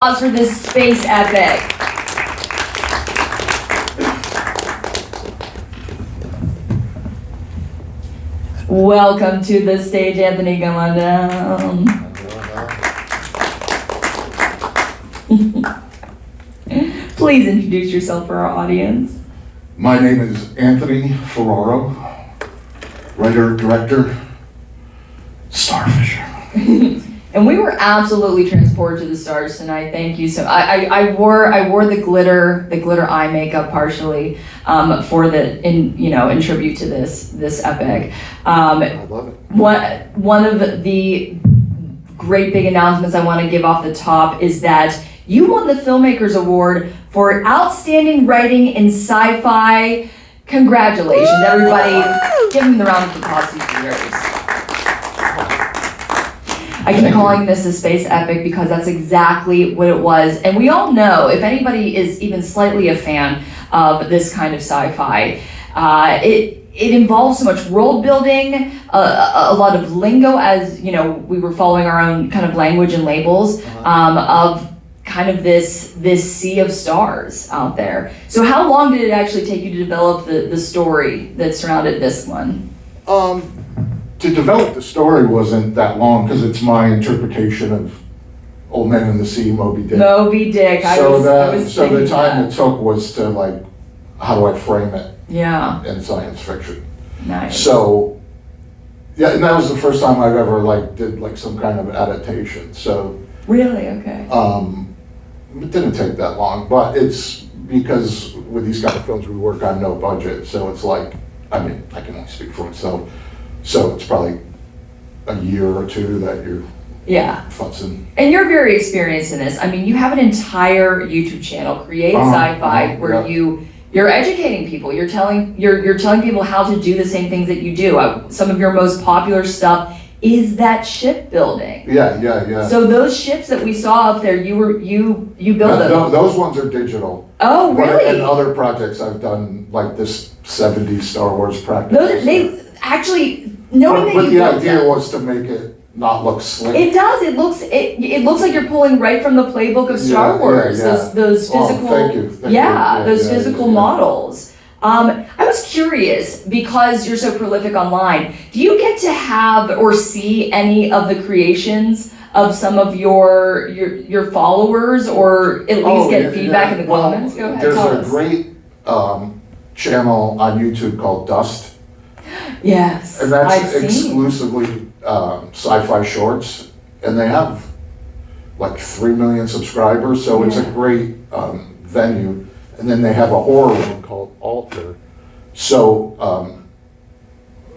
Applause for this space epic. Welcome to the stage, Anthony. Come on down. Please introduce yourself for our audience. My name is Anthony Ferraro, writer, director, Starfisher. And we were absolutely transported to the stars tonight. Thank you. So I wore the glitter eye makeup partially in tribute to this epic. I love it. One of the great big announcements I want to give off the top is that you won the Filmmakers Award for Outstanding Writing in Sci-Fi. Congratulations, everybody. Give them the round of applause who deserves. I keep calling this a space epic because that's exactly what it was. And we all know, if anybody is even slightly a fan of this kind of sci-fi, it involves so much world building, a lot of lingo, as you know, we were following our own kind of language and labels of kind of this sea of stars out there. So how long did it actually take you to develop the story that surrounded this one? To develop the story wasn't that long because it's my interpretation of Old Man in the Sea, Moby Dick. Moby Dick. So the time it took was to like, how do I frame it? Yeah. In science fiction. Nice. So, yeah, and that was the first time I've ever did some kind of adaptation. So. Really? Okay. It didn't take that long, but it's because with these kind of films we work on no budget, so it's like, I mean, I can only speak for myself. So it's probably a year or two that you're futzing. And you're very experienced in this. I mean, you have an entire YouTube channel, Create Sci-Fi, where you're educating people. You're telling people how to do the same things that you do. Some of your most popular stuff is that shipbuilding. Yeah. So those ships that we saw up there, you built them. Those ones are digital. Oh, really? And other projects I've done, like this 70s Star Wars practice. They actually, knowing that you built the idea was to make it not look slick. It does. It looks like you're pulling right from the playbook of Star Wars. Yeah. Those physical. Thank you. Those physical models. I was curious, because you're so prolific online, do you get to have or see any of the creations of some of your followers, or at least get feedback in the comments? Go ahead. There's a great channel on YouTube called Dust. Yes, and that's exclusively sci-fi shorts, and they have like 3 million subscribers, so it's a great venue. And then they have a horror one called Alter. So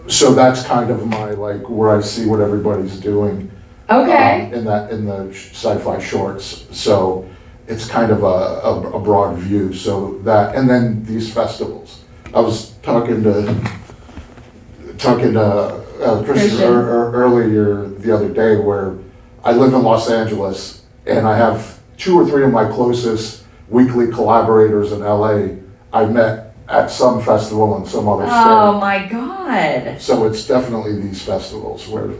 so that's kind of my where I see what everybody's doing. Okay. In the sci-fi shorts. So it's kind of a broad view. So that, and then these festivals. I was talking to Christian earlier the other day, where I live in Los Angeles and I have 2 or 3 of my closest weekly collaborators in LA I met at some festival in some other state. Oh my God. So it's definitely these festivals where.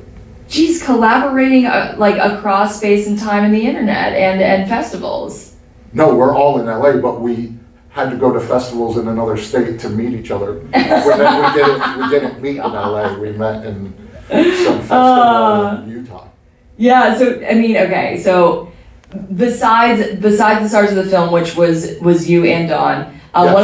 Geez, collaborating across space and time and the internet and festivals. No, we're all in LA, but we had to go to festivals in another state to meet each other. We didn't meet in LA, we met in some festival in Utah. Yeah, so I mean, okay, so besides the stars of the film, which was you and Dawn, Yes.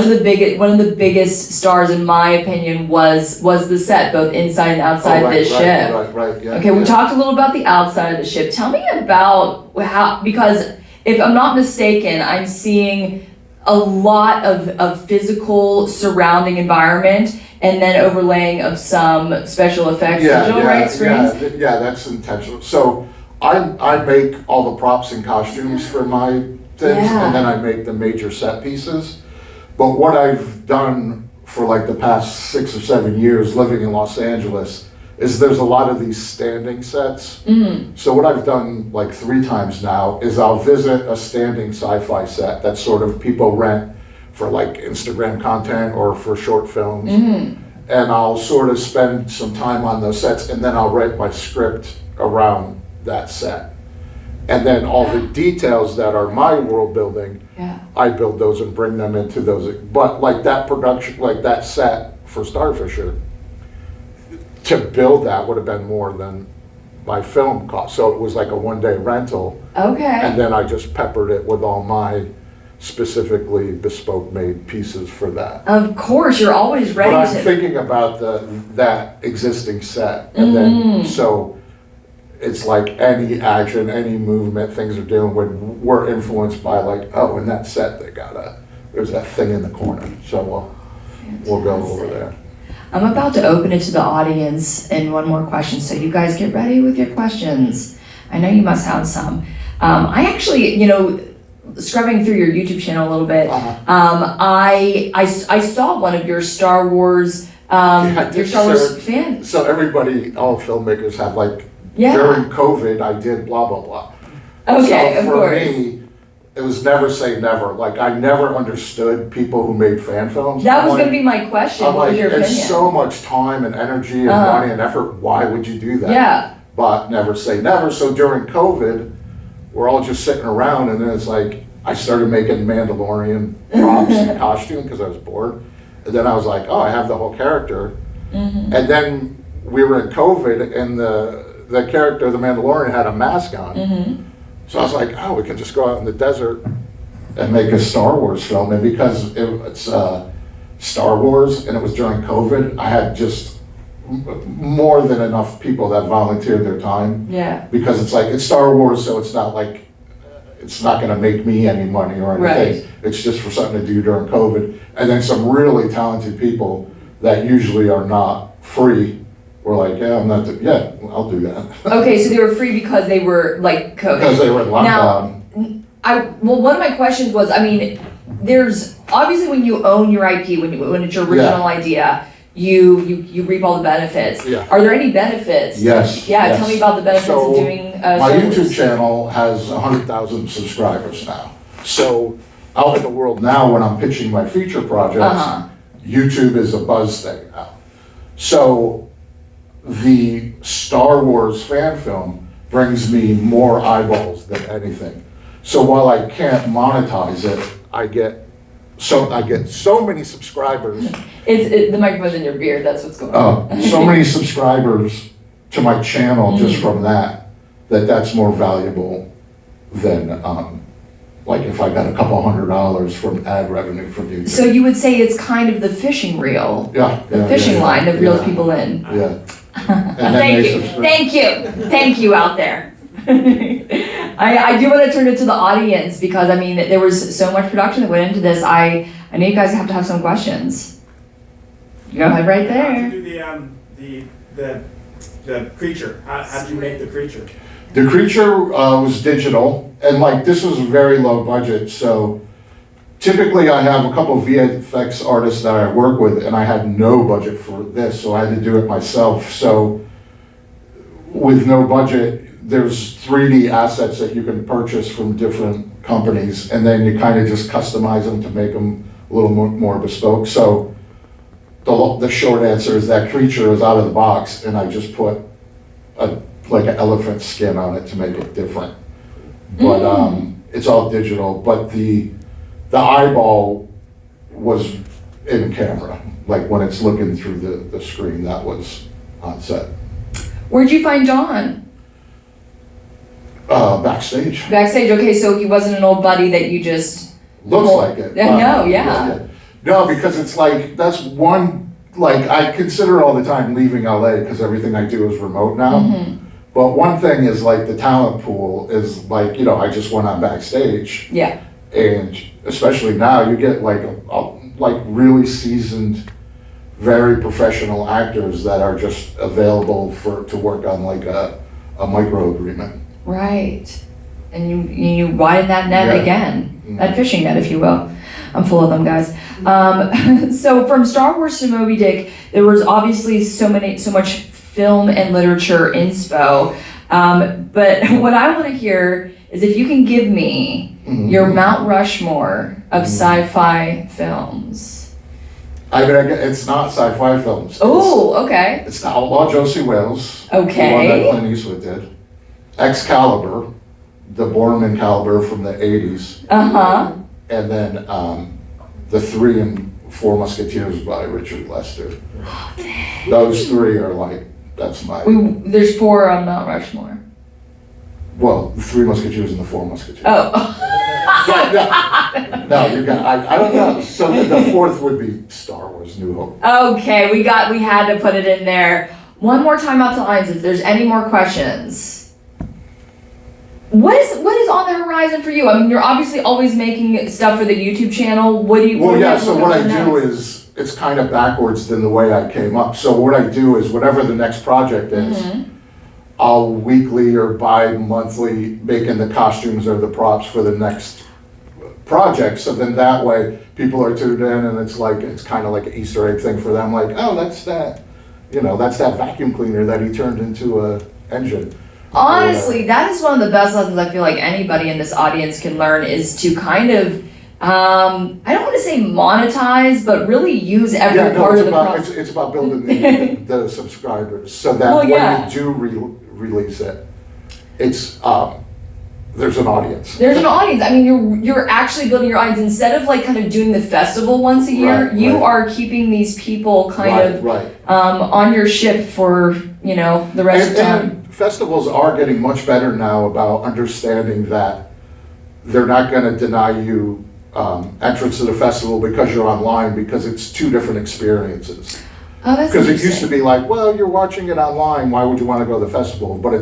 one of the biggest stars, in my opinion, was the set, both inside and outside this ship. Right, yeah. Okay, we talked a little about the outside of the ship. Tell me about how, because if I'm not mistaken, I'm seeing a lot of physical surrounding environment, and then overlaying of some special effects, digital right screens. Yeah, that's intentional. So I make all the props and costumes for my things, and then I make the major set pieces. But what I've done for the past 6 or 7 years living in Los Angeles is there's a lot of these standing sets. Mm-hmm. So what I've done 3 times now is I'll visit a standing sci-fi set that sort of people rent for Instagram content or for short films. Mm-hmm. And I'll sort of spend some time on those sets, and then I'll write my script around that set. And then all the details that are my world building, Yeah. I build those and bring them into those. But like that production, like that set for Starfisher, to build that would have been more than my film cost. So it was like a 1-day rental. Okay. And then I just peppered it with all my specifically bespoke made pieces for that. Of course, you're always ready But I'm to. thinking about that existing set. And then, so it's like any action, any movement, things are doing, we're influenced by like, oh, in that set, there's that thing in the corner. So we'll go over there. I'm about to open it to the audience in one more question, so you guys get ready with your questions. I know you must have some. I actually, scrubbing through your YouTube channel a little bit, I saw one of your Star Wars, fan. So everybody, all filmmakers have like, Yeah. during COVID, I did blah, blah, blah. Okay, So of for course. me, it was never say never. Like I never understood people who made fan films. That I'm was like- going to be my question. I'm What like, was your opinion? it's so much time and energy and money and effort. Why would you do that? Yeah. But never say never. So during COVID, we're all just sitting around, and then it's like I started making Mandalorian props and costume because I was bored. And then I was like, oh, I have the whole character. And then we were in COVID, and the character, the Mandalorian, had a mask on. So I was like, oh, we can just go out in the desert and make a Star Wars film. And because it's Star Wars and it was during COVID, I had just more than enough people that volunteered their time. Yeah. Because it's like, it's Star Wars, so it's not like, it's not gonna make me any money or anything. Right. It's just for something to do during COVID. And then some really talented people that usually are not free were like, yeah, yeah, I'll do that. Okay, so they were free because they were like COVID. Because they were in lockdown. Well, one of my questions was, I mean, there's obviously when you own your IP, when it's your original idea, you reap all the benefits. Yeah. Are there any benefits? Yes. Yeah, yes. tell me about the benefits So, of doing. my Star Wars. YouTube channel has 100,000 subscribers now. So out in the world now, when I'm pitching my feature projects, YouTube is a buzz thing now. So the Star Wars fan film brings me more eyeballs than anything. So while I can't monetize it, I get so many subscribers. The microphone's in your beard. That's what's going on. So many subscribers to my channel just from that's more valuable than like if I got a couple $100 from ad revenue from YouTube. So you would say it's kind of the fishing reel, the fishing line that reels people in. Yeah. And then Thank you out there. I do want to turn it to the audience because I mean there was so much production that went into this. I know you guys have to have some questions. Go ahead right How there. did you do the creature? How did you make the creature? The creature was digital, and like this was very low budget. So typically I have a couple of VFX artists that I work with, and I had no budget for this, so I had to do it myself. So with no budget, there's 3D assets that you can purchase from different companies, and then you kind of just customize them to make them a little more bespoke. So the short answer is that creature is out of the box, and I just put like an elephant skin on it to make it different. But it's all digital. But the eyeball was in camera, like when it's looking through the screen. That was on set. Where'd you find John? Backstage. Backstage. Okay, so he wasn't an old buddy that you just. Looks like it. No, yeah. No, because it's like, that's one, like, I consider all the time leaving LA because everything I do is remote now. But one thing is like the talent pool is like, I just went on Backstage. Yeah. And especially now, you get like really seasoned, very professional actors that are just available to work on like a micro agreement. Right. And you widen that net again, that fishing net, if you will. I'm full of them, guys. So from Star Wars to Moby Dick, there was obviously so much film and literature inspo. But what I want to hear is if you can give me your Mount Rushmore of sci-fi films. I mean, it's not sci-fi films. Oh, okay. It's the Outlaw Josie Wales. Okay. The one that Clint Eastwood did. Excalibur, the Borman caliber from the 80s, Uh-huh. and then the 3 and 4 Musketeers by Richard Lester. Those 3 are like, that's my, There's 4 on Mount Rushmore. well, the 3 Musketeers and the 4 Musketeers. Oh. No, you got, I don't know, so the 4th would be Star Wars New Hope. Okay, we had to put it in there. One more time out to lines if there's any more questions. What is on the horizon for you? I mean, you're obviously always making stuff for the YouTube channel. What do you? Well, yeah, so what I do is, it's kind of backwards than the way I came up. So what I do is, whatever the next project is, I'll weekly or bi-monthly making the costumes or the props for the next project. So then that way, people are tuned in and it's kind of like an Easter egg thing for them. Like, oh, that's that vacuum cleaner that he turned into a engine. Honestly, that is one of the best lessons I feel like anybody in this audience can learn is to kind of, I don't want to say monetize, but really use every part of the process. It's about building the subscribers so that when you do release it, it's, there's an audience. There's an audience. I mean, you're actually building your audience. Instead of like kind of doing the festival once a year, you are keeping these people kind of on your ship for, the rest of the time. And festivals are getting much better now about understanding that they're not going to deny you entrance to the festival because you're online, because it's 2 different experiences. Oh, that's Because it used to be like, well, you're watching it online, why would you want to go to the festival? But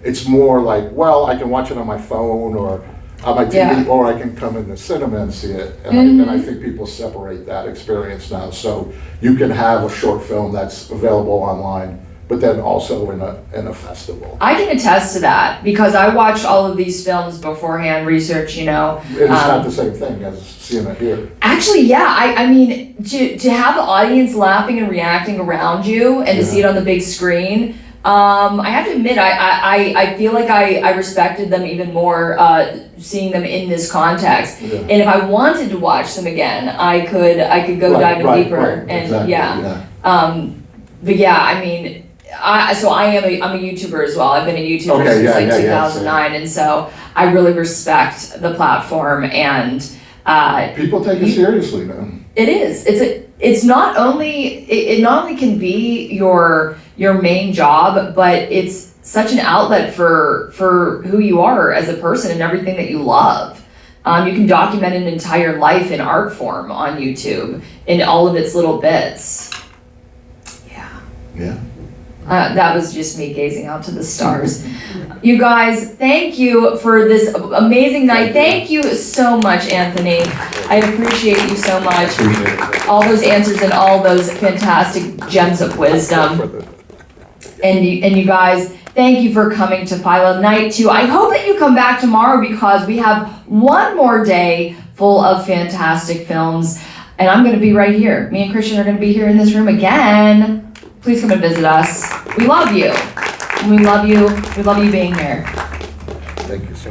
it's more like, well, I can watch it on my phone or on my TV, or I can come in the cinema and see it. And I think people separate that experience now. So you can have a short film that's available online, but then also in a festival. I can attest to that because I watched all of these films beforehand, research, It's not the same thing as seeing it here. Actually, yeah. I mean, to have the audience laughing and reacting around you and to see it on the big screen, I have to admit, I feel like I respected them even more seeing them in this context. Yeah. And if I wanted to watch them again, I could go dive in deeper. And but yeah, I mean, I'm a YouTuber as well. I've been a YouTuber since 2009, and so I really respect the platform and people take it seriously now. It is. It not only can be your main job, but it's such an outlet for who you are as a person and everything that you love. You can document an entire life in art form on YouTube in all of its little bits. Yeah. That was just me gazing out to the stars. You guys, thank you for this amazing night. Thank you so much, Anthony. I appreciate you so much. All those answers and all those fantastic gems of wisdom. And you guys, thank you for coming to Philo Night 2. I hope that you come back tomorrow because we have one more day full of fantastic films. And I'm going to be right here. Me and Christian are going to be here in this room again. Please come and visit us. We love you. We love you. We love you being here. Thank you so much.